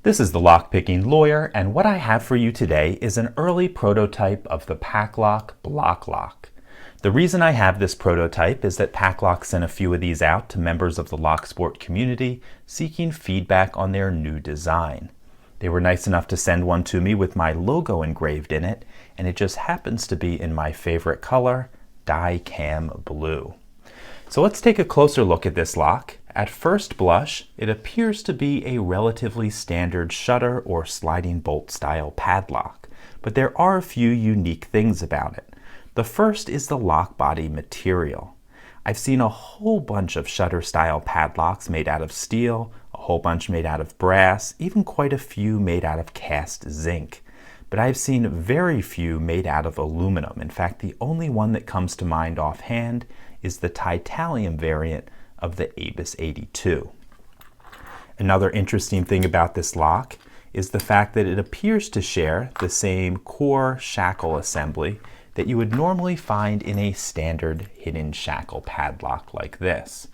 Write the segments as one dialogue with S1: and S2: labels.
S1: This is the Lockpicking Lawyer, and what I have for you today is an early prototype of the PacLock block lock. The reason I have this prototype is that PacLock sent a few of these out to members of the Locksport community seeking feedback on their new design. They were nice enough to send one to me with my logo engraved in it, and it just happens to be in my favorite color, die-cam blue. So let's take a closer look at this lock. At first blush, it appears to be a relatively standard shutter or sliding bolt style padlock, but there are a few unique things about it. The first is the lock body material. I've seen a whole bunch of shutter style padlocks made out of steel, a whole bunch made out of brass, even quite a few made out of cast zinc. But I've seen very few made out of aluminum. In fact, the only one that comes to mind offhand is the titanium variant of the ABUS 82. Another interesting thing about this lock is the fact that it appears to share the same core shackle assembly that you would normally find in a standard hidden shackle padlock like this.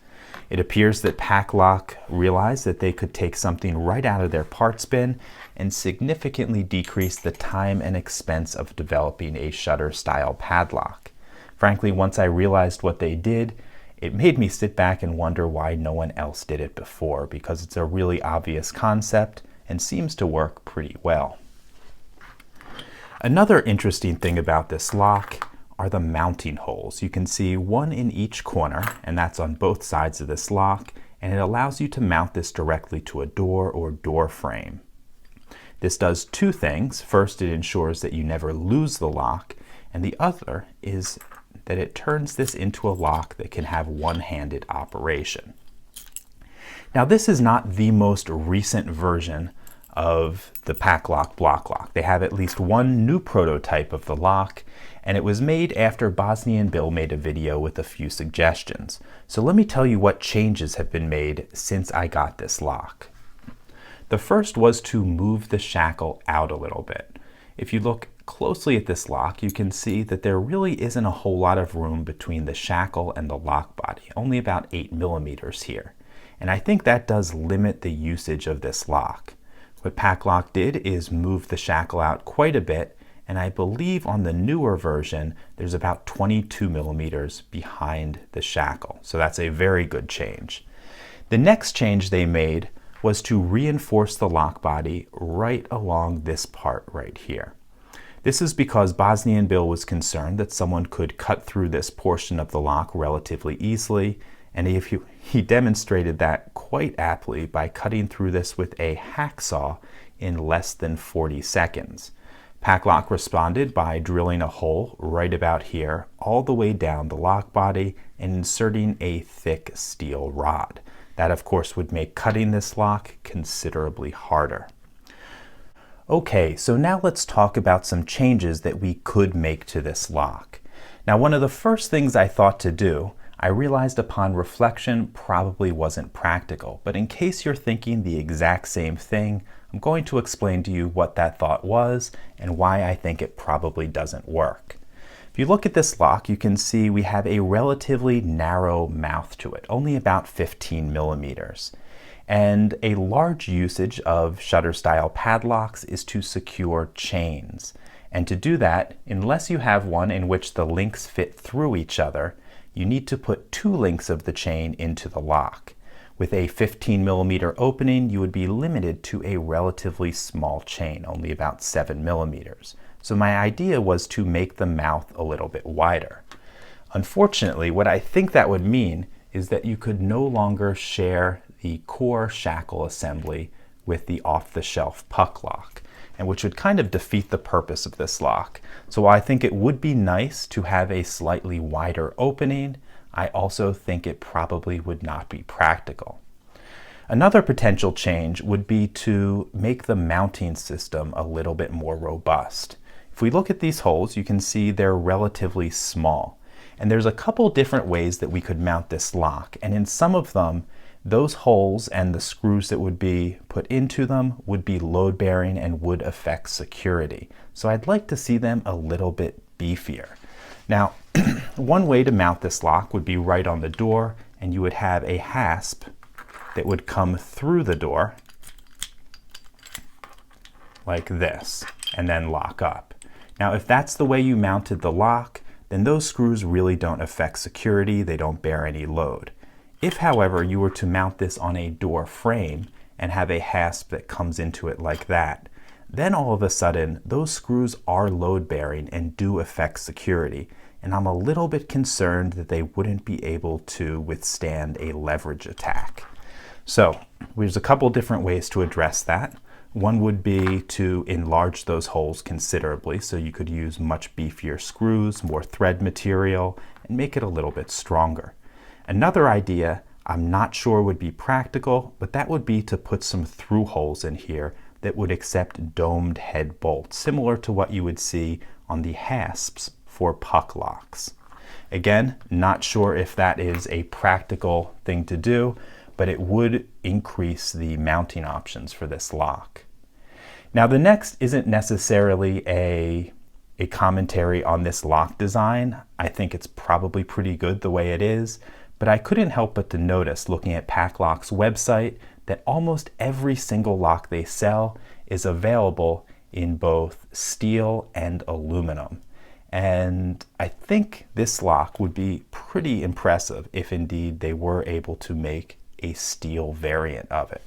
S1: It appears that PacLock realized that they could take something right out of their parts bin and significantly decrease the time and expense of developing a shutter style padlock. Frankly, once I realized what they did, it made me sit back and wonder why no one else did it before, because it's a really obvious concept and seems to work pretty well. Another interesting thing about this lock are the mounting holes. You can see one in each corner, and that's on both sides of this lock, and it allows you to mount this directly to a door or door frame. This does two things. First, it ensures that you never lose the lock, and the other is that it turns this into a lock that can have one-handed operation. Now, this is not the most recent version of the PacLock block lock. They have at least one new prototype of the lock, and it was made after Bosnian Bill made a video with a few suggestions. So let me tell you what changes have been made since I got this lock. The first was to move the shackle out a little bit. If you look closely at this lock, you can see that there really isn't a whole lot of room between the shackle and the lock body, only about 8 millimeters here. And I think that does limit the usage of this lock. What PacLock did is move the shackle out quite a bit, and I believe on the newer version, there's about 22 millimeters behind the shackle. So that's a very good change. The next change they made was to reinforce the lock body right along this part right here. This is because Bosnian Bill was concerned that someone could cut through this portion of the lock relatively easily, and he demonstrated that quite aptly by cutting through this with a hacksaw in less than 40 seconds. PacLock responded by drilling a hole right about here, all the way down the lock body, and inserting a thick steel rod. That, of course, would make cutting this lock considerably harder. Okay, so now let's talk about some changes that we could make to this lock. Now, one of the first things I thought to do, I realized upon reflection probably wasn't practical, but in case you're thinking the exact same thing, I'm going to explain to you what that thought was and why I think it probably doesn't work. If you look at this lock, you can see we have a relatively narrow mouth to it, only about 15 millimeters. And a large usage of shutter style padlocks is to secure chains. And to do that, unless you have one in which the links fit through each other, you need to put two links of the chain into the lock. With a 15 millimeter opening, you would be limited to a relatively small chain, only about 7 millimeters. So my idea was to make the mouth a little bit wider. Unfortunately, what I think that would mean is that you could no longer share the core shackle assembly with the off-the-shelf PacLock, and which would kind of defeat the purpose of this lock. So while I think it would be nice to have a slightly wider opening, I also think it probably would not be practical. Another potential change would be to make the mounting system a little bit more robust. If we look at these holes, you can see they're relatively small. And there's a couple different ways that we could mount this lock, and in some of them, those holes and the screws that would be put into them would be load-bearing and would affect security. So I'd like to see them a little bit beefier. Now, one way to mount this lock would be right on the door, and you would have a hasp that would come through the door like this and then lock up. Now, if that's the way you mounted the lock, then those screws really don't affect security. They don't bear any load. If, however, you were to mount this on a door frame and have a hasp that comes into it like that, then all of a sudden those screws are load bearing and do affect security. And I'm a little bit concerned that they wouldn't be able to withstand a leverage attack. So there's a couple different ways to address that. One would be to enlarge those holes considerably, so you could use much beefier screws, more thread material, and make it a little bit stronger. Another idea I'm not sure would be practical, but that would be to put some through holes in here that would accept domed head bolts, similar to what you would see on the hasps for PacLocks. Again, not sure if that is a practical thing to do, but it would increase the mounting options for this lock. Now, the next isn't necessarily a commentary on this lock design. I think it's probably pretty good the way it is, but I couldn't help but to notice, looking at PacLock's website, that almost every single lock they sell is available in both steel and aluminum. And I think this lock would be pretty impressive if indeed they were able to make a steel variant of it.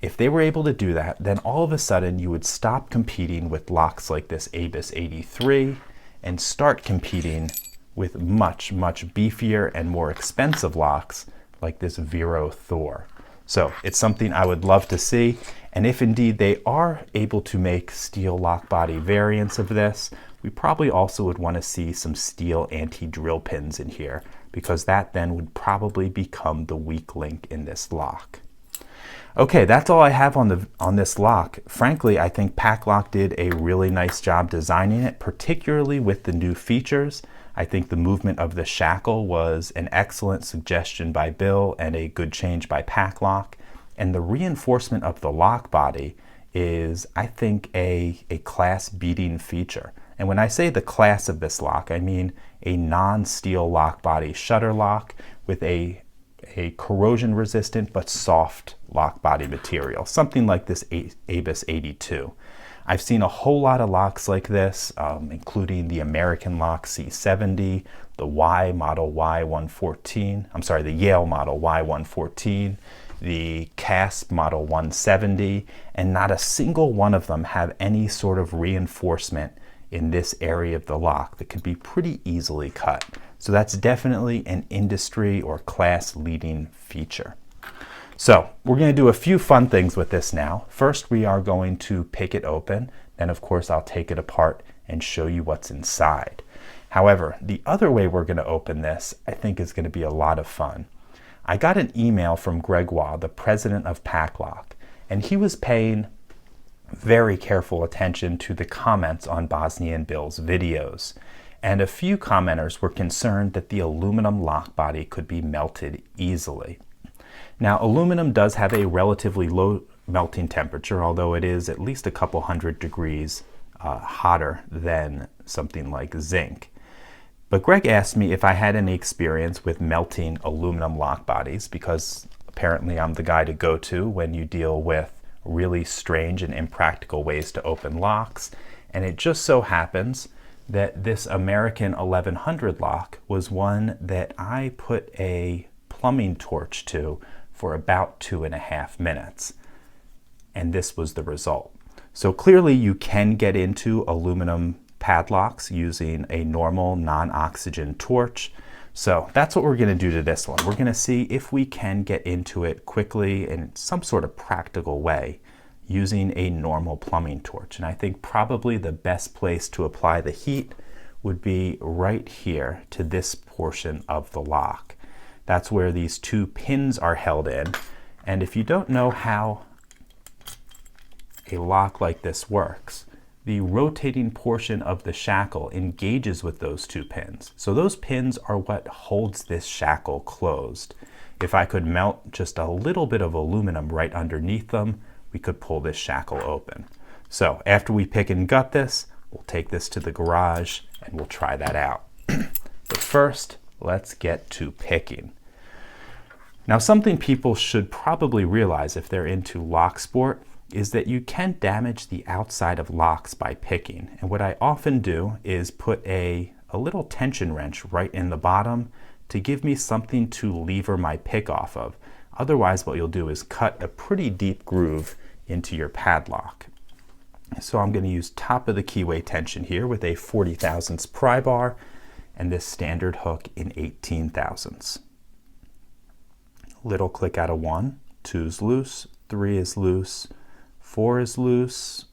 S1: If they were able to do that, then all of a sudden you would stop competing with locks like this ABUS 83 and start competing with much, much beefier and more expensive locks like this Vero Thor. So it's something I would love to see. And if indeed they are able to make steel lock body variants of this, we probably also would want to see some steel anti-drill pins in here, because that then would probably become the weak link in this lock. Okay, that's all I have on this lock. Frankly, I think PacLock did a really nice job designing it, particularly with the new features. I think the movement of the shackle was an excellent suggestion by Bill and a good change by PacLock. And the reinforcement of the lock body is, I think, a class-beating feature. And when I say the class of this lock, I mean a non-steel lock body shutter lock with a corrosion resistant but soft lock body material, something like this ABUS 82. I've seen a whole lot of locks like this, including the American Lock C70, the Y model Y114, I'm sorry, the Yale model Y114, the CASP model 170, and not a single one of them have any sort of reinforcement in this area of the lock that could be pretty easily cut. So that's definitely an industry or class leading feature. So we're going to do a few fun things with this now. First, we are going to pick it open. Then of course I'll take it apart and show you what's inside. However, the other way we're going to open this, I think, is going to be a lot of fun. I got an email from Gregoire, the president of PacLock, and he was paying very careful attention to the comments on Bosnian Bill's videos. And a few commenters were concerned that the aluminum lock body could be melted easily. Now, aluminum does have a relatively low melting temperature, although it is at least a couple hundred degrees hotter than something like zinc. But Greg asked me if I had any experience with melting aluminum lock bodies, because apparently I'm the guy to go to when you deal with really strange and impractical ways to open locks. And it just so happens that this American 1100 lock was one that I put a plumbing torch to for about 2.5 minutes. And this was the result. So clearly you can get into aluminum padlocks using a normal non-oxygen torch. So that's what we're going to do to this one. We're going to see if we can get into it quickly in some sort of practical way using a normal plumbing torch. And I think probably the best place to apply the heat would be right here to this portion of the lock. That's where these two pins are held in. And if you don't know how a lock like this works, the rotating portion of the shackle engages with those two pins. So those pins are what holds this shackle closed. If I could melt just a little bit of aluminum right underneath them, we could pull this shackle open. So after we pick and gut this, we'll take this to the garage and we'll try that out. But first, let's get to picking. Now, something people should probably realize if they're into lock sport is that you can damage the outside of locks by picking. And what I often do is put a little tension wrench right in the bottom to give me something to lever my pick off of. Otherwise, what you'll do is cut a pretty deep groove into your padlock. So I'm going to use top of the keyway tension here with a 40 thousandths pry bar and this standard hook in 18 thousandths. Little click out of 1, 2 is loose, 3 is loose, 4 is loose,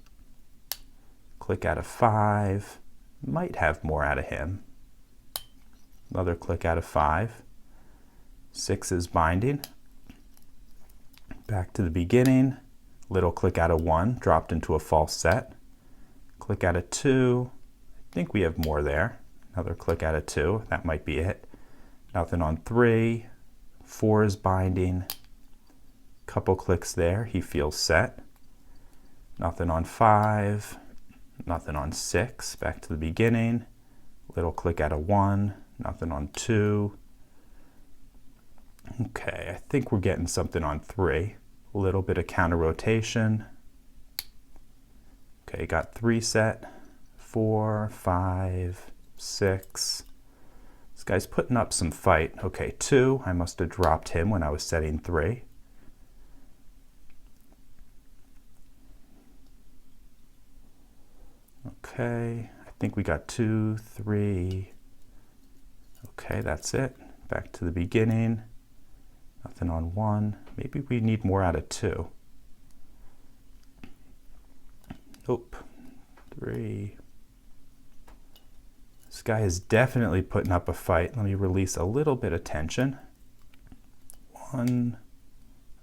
S1: click out of 5, might have more out of him. Another click out of 5, 6 is binding, back to the beginning, little click out of 1, dropped into a false set, click out of 2, I think we have more there, another click out of 2, that might be it, nothing on 3, 4 is binding, couple clicks there, he feels set, nothing on 5, nothing on 6, back to the beginning, little click out of 1, nothing on 2. Okay, I think we're getting something on 3. A little bit of counter rotation. Okay, got 3 set, 4, 5, 6. This guy's putting up some fight. Okay, 2, I must have dropped him when I was setting 3. Okay, I think we got 2, 3. Okay, that's it. Back to the beginning. Nothing on 1. Maybe we need more out of 2. Nope. 3. This guy is definitely putting up a fight. Let me release a little bit of tension. 1.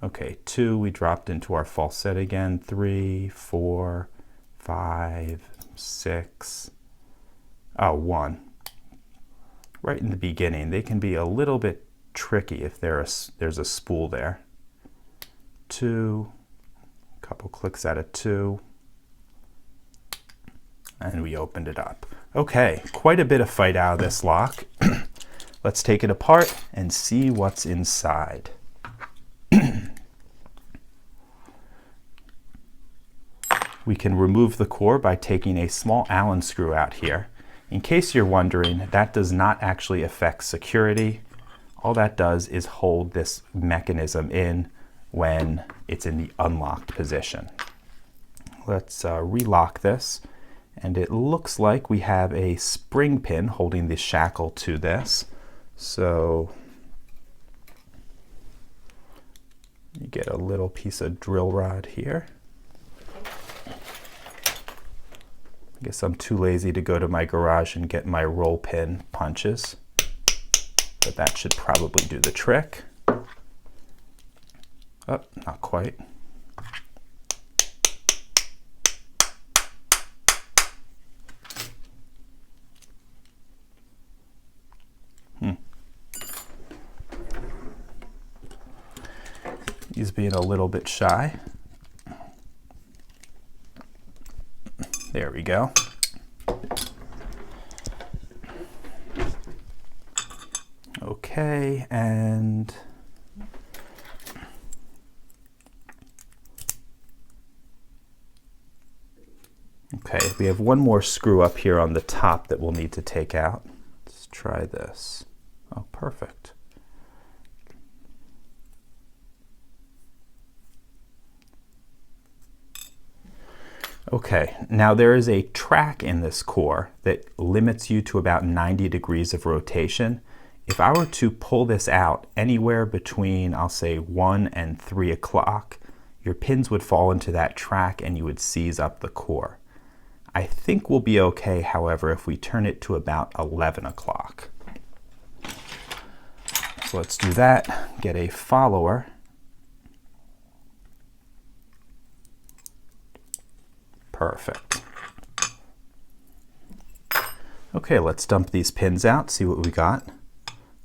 S1: Okay, 2. We dropped into our false set again. 3, 4, 5, 6. Oh, 1. Right in the beginning. They can be a little bit tricky if there's a spool there. 2, a couple clicks out of 2, and we opened it up. Okay, quite a bit of fight out of this lock. Let's take it apart and see what's inside. We can remove the core by taking a small Allen screw out here. In case you're wondering, that does not actually affect security. All that does is hold this mechanism in when it's in the unlocked position. Let's relock this, and it looks like we have a spring pin holding the shackle to this. So you get a little piece of drill rod here. I guess I'm too lazy to go to my garage and get my roll pin punches, but that should probably do the trick. Oh, not quite. He's being a little bit shy. There we go. Okay, and okay, we have one more screw up here on the top that we'll need to take out. Let's try this. Oh, perfect. Okay, now there is a track in this core that limits you to about 90 degrees of rotation. If I were to pull this out anywhere between, I'll say 1 and 3 o'clock, your pins would fall into that track and you would seize up the core. I think we'll be okay, however, if we turn it to about 11 o'clock. So let's do that, get a follower. Perfect. Okay, let's dump these pins out, see what we got.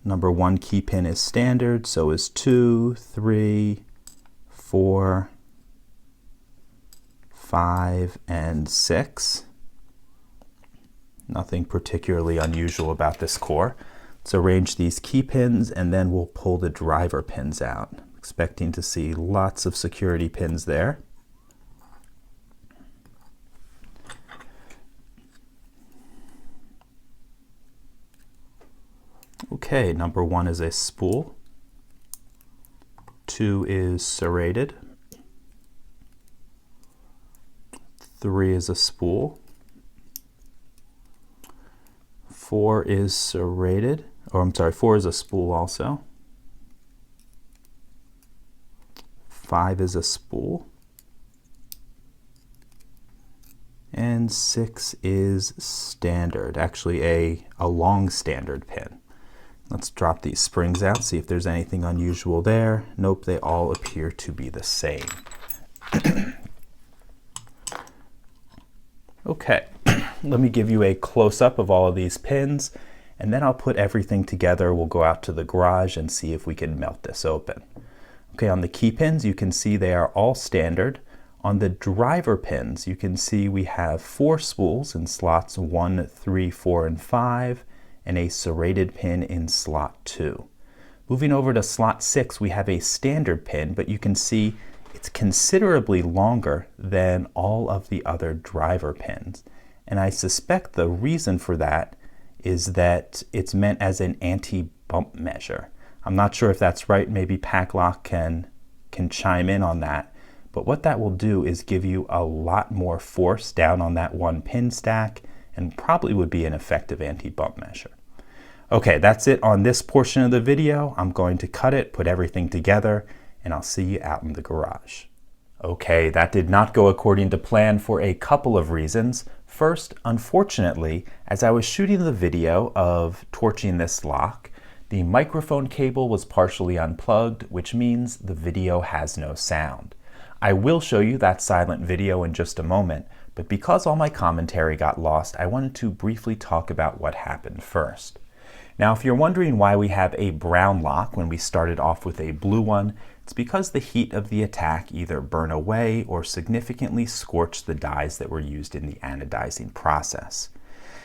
S1: Number 1 key pin is standard, so is 2, 3, 4, 5, and 6. Nothing particularly unusual about this core. Let's arrange these key pins and then we'll pull the driver pins out. Expecting to see lots of security pins there. Okay, number 1 is a spool. 2 is serrated. 3 is a spool. 4 is serrated, or I'm sorry, 4 is a spool also. 5 is a spool. And 6 is standard, actually a long standard pin. Let's drop these springs out, see if there's anything unusual there. Nope, they all appear to be the same. Okay, let me give you a close-up of all of these pins, and then I'll put everything together. We'll go out to the garage and see if we can melt this open. Okay, on the key pins, you can see they are all standard. On the driver pins, you can see we have 4 spools in slots 1, 3, 4, and 5, and a serrated pin in slot 2. Moving over to slot 6, we have a standard pin, but you can see it's considerably longer than all of the other driver pins. And I suspect the reason for that is that it's meant as an anti-bump measure. I'm not sure if that's right. Maybe PacLock can chime in on that. But what that will do is give you a lot more force down on that one pin stack and probably would be an effective anti-bump measure. Okay, that's it on this portion of the video. I'm going to cut it, put everything together, and I'll see you out in the garage. Okay, that did not go according to plan for a couple of reasons. First, unfortunately, as I was shooting the video of torching this lock, the microphone cable was partially unplugged, which means the video has no sound. I will show you that silent video in just a moment, but because all my commentary got lost, I wanted to briefly talk about what happened first. Now, if you're wondering why we have a brown lock when we started off with a blue one, it's because the heat of the attack either burned away or significantly scorched the dyes that were used in the anodizing process.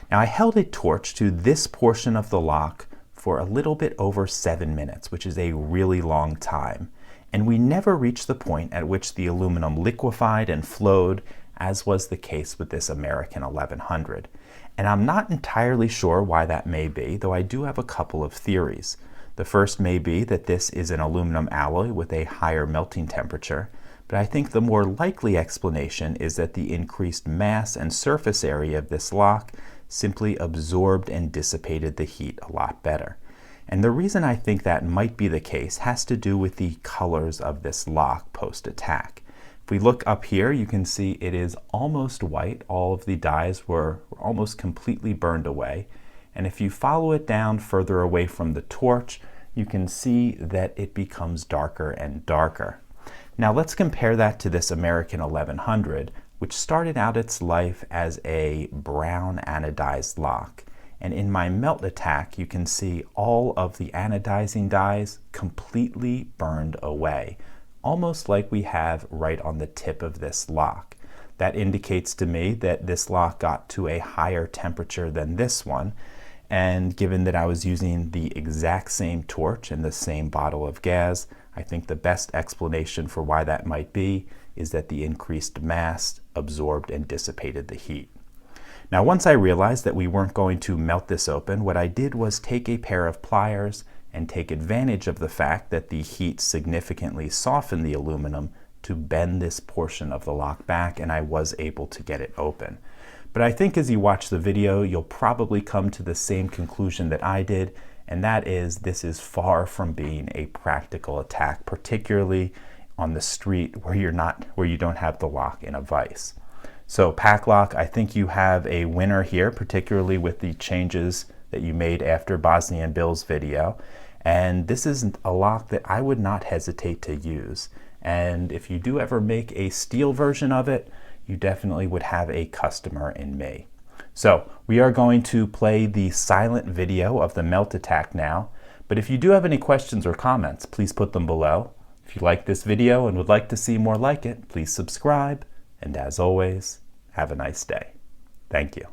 S1: Now, I held a torch to this portion of the lock for a little bit over 7 minutes, which is a really long time. And we never reached the point at which the aluminum liquefied and flowed, as was the case with this American 1100. And I'm not entirely sure why that may be, though I do have a couple of theories. The first may be that this is an aluminum alloy with a higher melting temperature, but I think the more likely explanation is that the increased mass and surface area of this lock simply absorbed and dissipated the heat a lot better. And the reason I think that might be the case has to do with the colors of this lock post-attack. If we look up here, you can see it is almost white. All of the dyes were almost completely burned away. And if you follow it down further away from the torch, you can see that it becomes darker and darker. Now let's compare that to this American 1100, which started out its life as a brown anodized lock. And in my melt attack, you can see all of the anodizing dyes completely burned away, almost like we have right on the tip of this lock. That indicates to me that this lock got to a higher temperature than this one. And given that I was using the exact same torch and the same bottle of gas, I think the best explanation for why that might be is that the increased mass absorbed and dissipated the heat. Now, once I realized that we weren't going to melt this open, what I did was take a pair of pliers and take advantage of the fact that the heat significantly softened the aluminum to bend this portion of the lock back, and I was able to get it open. But I think as you watch the video, you'll probably come to the same conclusion that I did, and that is this is far from being a practical attack, particularly on the street where you don't have the lock in a vise. So PacLock, I think you have a winner here, particularly with the changes that you made after Bosnian Bill's video. And this is a lock that I would not hesitate to use. And if you do ever make a steel version of it, you definitely would have a customer in me. So we are going to play the silent video of the melt attack now. But if you do have any questions or comments, please put them below. If you like this video and would like to see more like it, please subscribe. And as always, have a nice day. Thank you.